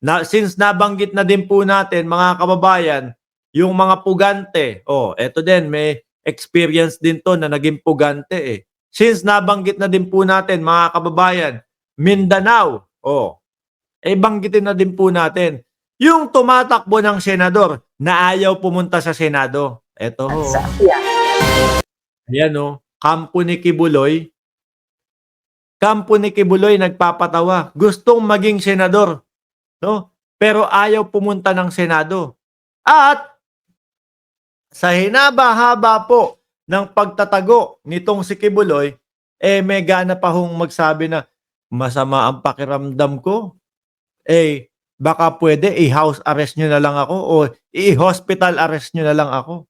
Since nabanggit na din po natin mga kababayan, yung mga pugante, eto din may experience din 'to na naging pugante, eh. Since nabanggit na din po natin mga kababayan, Mindanao, banggitin na din po natin yung tumatakbo ng senador na ayaw pumunta sa Senado. Eto ho, ayan kampo ni Kibuloy. Kampo ni Kibuloy nagpapatawa, gustong maging senador, no? Pero ayaw pumunta ng Senado. At sa hinaba-haba po ng pagtatago nitong si Kibuloy, may gana pa hong magsabi na masama ang pakiramdam ko. Baka pwede i-house arrest nyo na lang ako o i-hospital arrest nyo na lang ako.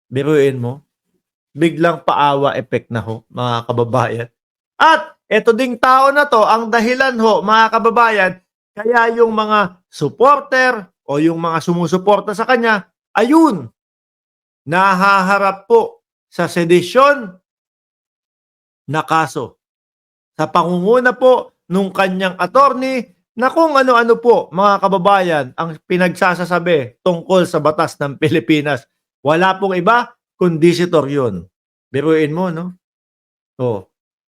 Biruin mo, biglang paawa effect na ho, mga kababayan. At eto ding tao na to, ang dahilan ho, mga kababayan, kaya yung mga supporter o yung mga sumusuporta sa kanya, ayun, nahaharap po sa sedisyon na kaso. Sa pangunguna po nung kanyang attorney na kung ano-ano po, mga kababayan, ang pinagsasasabi tungkol sa batas ng Pilipinas. Wala pong iba, kundi si Torion. Biruin mo, no?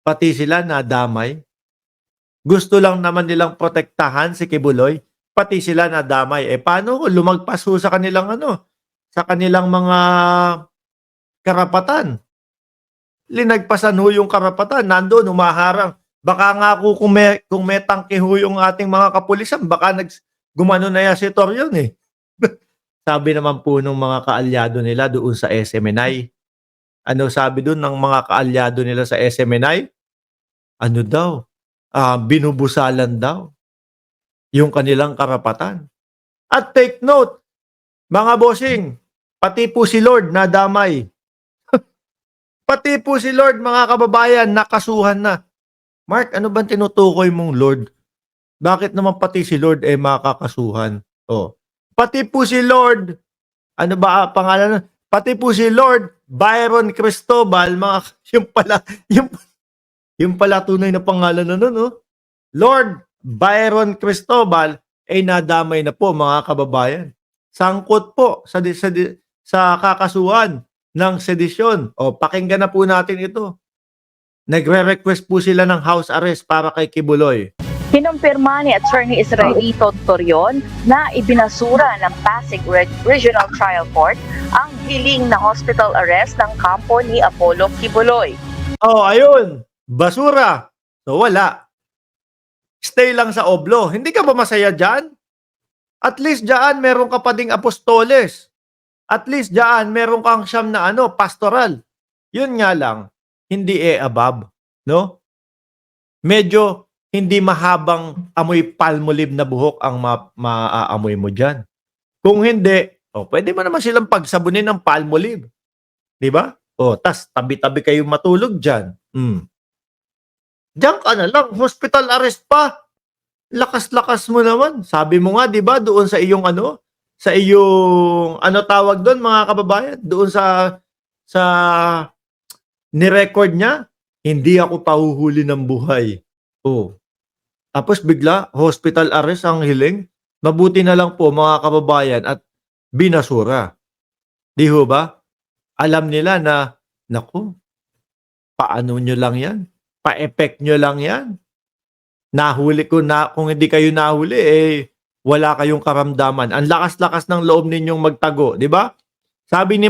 Pati sila nadamay. Gusto lang naman nilang protektahan si Kibuloy, pati sila nadamay. Paano kung lumagpas ho sa kanilang sa kanilang mga karapatan? Linagpasan ho yung karapatan, nandoon umaharang. Baka nga kung may tangke ho yung ating mga kapulisan, baka gumano na yan si Torion, eh. Sabi naman po ng mga kaalyado nila doon sa SMNI. Ano sabi doon ng mga kaalyado nila sa SMNI? Ano daw? Binubusalan daw yung kanilang karapatan. At take note, mga bossing, pati po si Lord nadamay. Pati po si Lord, mga kababayan, nakasuhan na. Mark, ano bang tinutukoy mong Lord? Bakit naman pati si Lord makakasuhan? Pati po si Lord, ano ba pangalan? Pati po si Lord Byron Cristobal, yung pala tunay na pangalan na nun, Lord Byron Cristobal ay nadamay na po, mga kababayan. Sangkot po sa kakasuhan ng sedisyon. Pakinggan na po natin ito. Nagre-request po sila ng house arrest para kay Kibuloy. Kinumpirma ni Attorney Israelito Torion na ibinasura ng Pasig Regional Trial Court ang hiling na hospital arrest ng kampo ni Apollo Kibuloy. Ayun. Basura. So wala. Stay lang sa Oblo. Hindi ka ba masaya dyan? At least dyan meron ka pa ding apostoles. At least dyan meron kang siyam na pastoral. Yun nga lang, hindi above, no? Medyo hindi mahabang amoy palmolive na buhok ang maaamoy mo dyan. Kung hindi, pwede mo naman silang pagsabunin ng palmolive. Di ba? Tas tabi-tabi kayo matulog dyan. Diyan ka na lang, hospital arrest pa. Lakas-lakas mo naman. Sabi mo nga, di ba, doon sa iyong tawag doon, mga kababayan, doon sa ni-record niya, hindi ako pahuhuli ng buhay. Tapos bigla, hospital arrest ang hiling. Mabuti na lang po, mga kababayan, at binasura. Di ho ba? Alam nila na, naku, paano nyo lang yan? Pa-effect nyo lang yan? Nahuli ko na, kung hindi kayo nahuli, wala kayong karamdaman. Ang lakas-lakas ng loob ninyong magtago, di ba? Sabi ni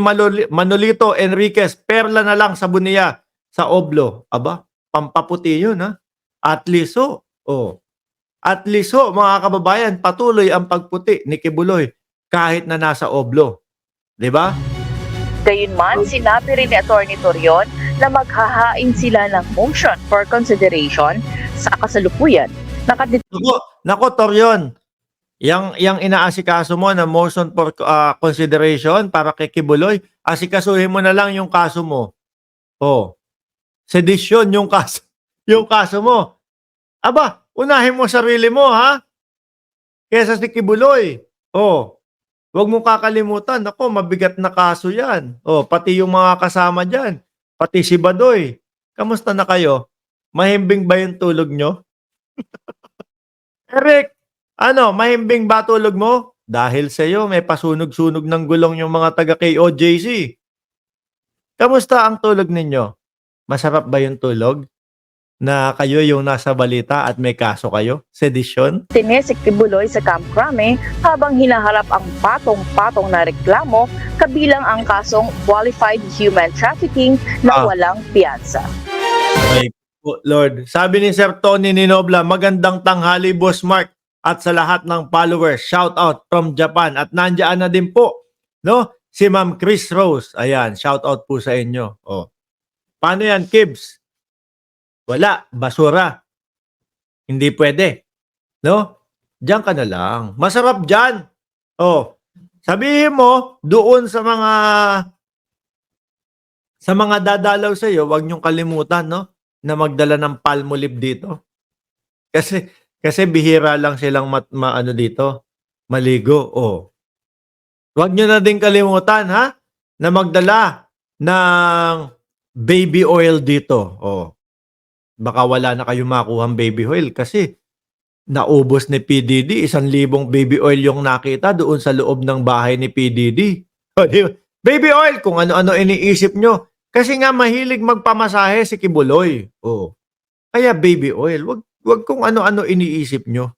Manolito Enriquez, perla na lang sa Bunia, sa Oblo. Aba, pampaputi yun, ha? At least At least mga kababayan, patuloy ang pagputi ni Kibuloy kahit na nasa Oblo. Di ba? Gayunman, sinabi rin ni Attorney Torion na maghahain sila ng motion for consideration sa kasalukuyan. Nako, Torion. Yang inaasikaso mo na motion for consideration para kay Kibuloy, asikasuhin mo na lang yung kaso mo. Sedisyon yung kaso mo. Aba, unahin mo sarili mo, ha? Kesa si Kibuloy. Huwag mo kakalimutan, ako, mabigat na kaso yan. Pati yung mga kasama dyan. Pati si Badoy. Kamusta na kayo? Mahimbing ba yung tulog nyo? Eric, Ano, mahimbing ba tulog mo? Dahil sa'yo, may pasunog-sunog ng gulong yung mga taga KOJC. Kamusta ang tulog ninyo? Masarap ba yung tulog? Na kayo yung nasa balita at may kaso kayo? Sedisyon? Tinesik Tibuloy sa Camp Crame habang hinaharap ang patong-patong na reklamo kabilang ang kasong qualified human trafficking na walang piyansa. Ay, Lord. Sabi ni Sir Tony Ninobla, magandang tanghali, Boss Mark. At sa lahat ng followers, shout out from Japan. At nandiyan na din po, no? Si Ma'am Chris Rose. Ayan, shout out po sa inyo. Oh. Paano yan, Kibs? Wala, basura. Hindi pwede. No? Diyan ka na lang. Masarap diyan. Oh. Sabihin mo, doon sa mga dadalaw sa iyo, wag niyong kalimutan, no? Na magdala ng Palmolive dito. Kasi bihira lang silang maano dito, maligo. Oh. Wag niyo na din kalimutan, ha? Na magdala ng baby oil dito. Oh. Baka wala na kayong makuhang baby oil kasi naubos ni PDD, 1,000 baby oil yung nakita doon sa loob ng bahay ni PDD. O, di ba? Baby oil, kung ano-ano iniisip nyo. Kasi nga mahilig magpamasahe si Kibuloy. Oh. Kaya baby oil, wag kung ano-ano iniisip nyo.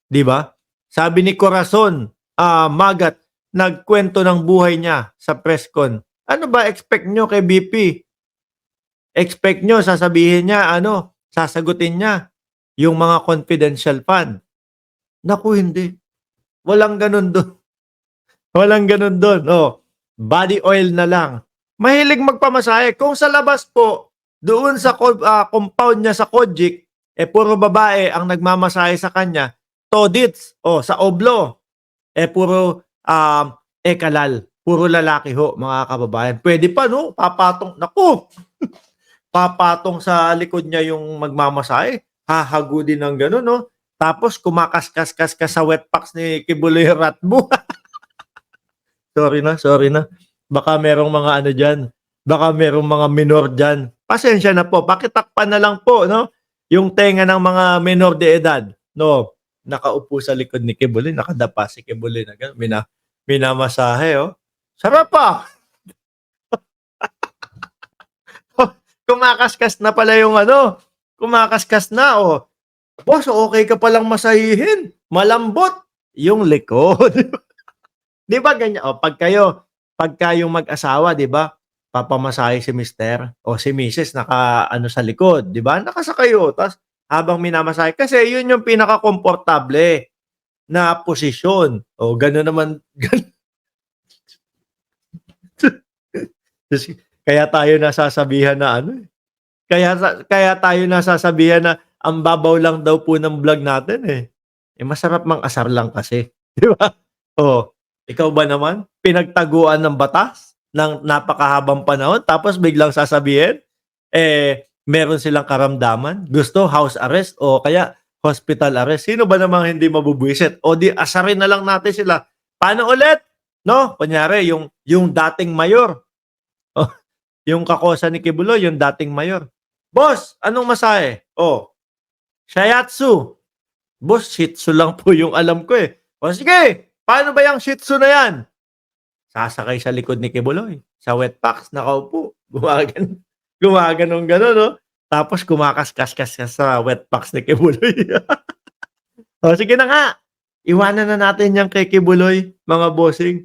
Di ba? Sabi ni Corazon, Magat, nagkwento ng buhay niya sa press con. Ano ba expect nyo kay BP? Expect nyo, sasabihin niya, sasagutin niya yung mga confidential fund. Naku, hindi. Walang ganun doon. Walang ganun doon. Oh, body oil na lang. Mahilig magpamasahe. Kung sa labas po, doon sa compound niya sa Kojic, puro babae ang nagmamasahe sa kanya. Todits, sa Oblo, puro kalal. Puro lalaki ho, mga kababayan. Pwede pa, no? Papatong. Naku! Papatong sa likod niya yung magmamasahe. Hahagudin ng gano'n, no? Tapos kumakaskas-kas ka sa wet packs ni Kibuloy Ratbo. Sorry na. Baka merong mga ano dyan. Baka merong mga minor dyan. Pasensya na po. Pakitakpan na lang po, no? Yung tenga ng mga minor de edad. No? Nakaupo sa likod ni Kibuloy. Nakadapa si Kibuloy na gano'n. Minamasahe, oh. Sarap pa! Kumakaskas na pala yung kumakaskas na, oh. Boss, okay ka palang masahihin. Malambot yung likod. Di ba ganyan? O, pagka yung mag-asawa, di ba? Papamasahe si mister o si Mrs. sa likod, di ba? Nakasakayo. Tapos, habang minamasahe. Kasi yun yung pinaka-komportable na posisyon. O, gano'n naman. Kaya tayo nasasabihan na Kaya tayo nasasabihan na ang babaw lang daw po ng vlog natin eh. Masarap mang asar lang kasi. Di ba? Oh, ikaw ba naman? Pinagtaguan ng batas ng napakahabang panahon tapos biglang sasabihin, meron silang karamdaman. Gusto house arrest o kaya hospital arrest. Sino ba namang hindi mabubwisit? O di asarin na lang natin sila. Paano ulit? No? Kunyari, yung dating mayor. Oh, yung kakosa ni Kibuloy, yung dating mayor. Boss, anong masahe? Oh, Shiatsu. Boss, Shih Tzu lang po yung alam ko eh. O sige, paano ba yung Shih Tzu na yan? Sasakay sa likod ni Kibuloy. Sa wet packs, nakaupo. Gumaganong gano'n, no? Tapos kumakaskas-kas sa wet packs ni Kibuloy. O sige na nga. Iwanan na natin yung kay Kibuloy, mga bossing.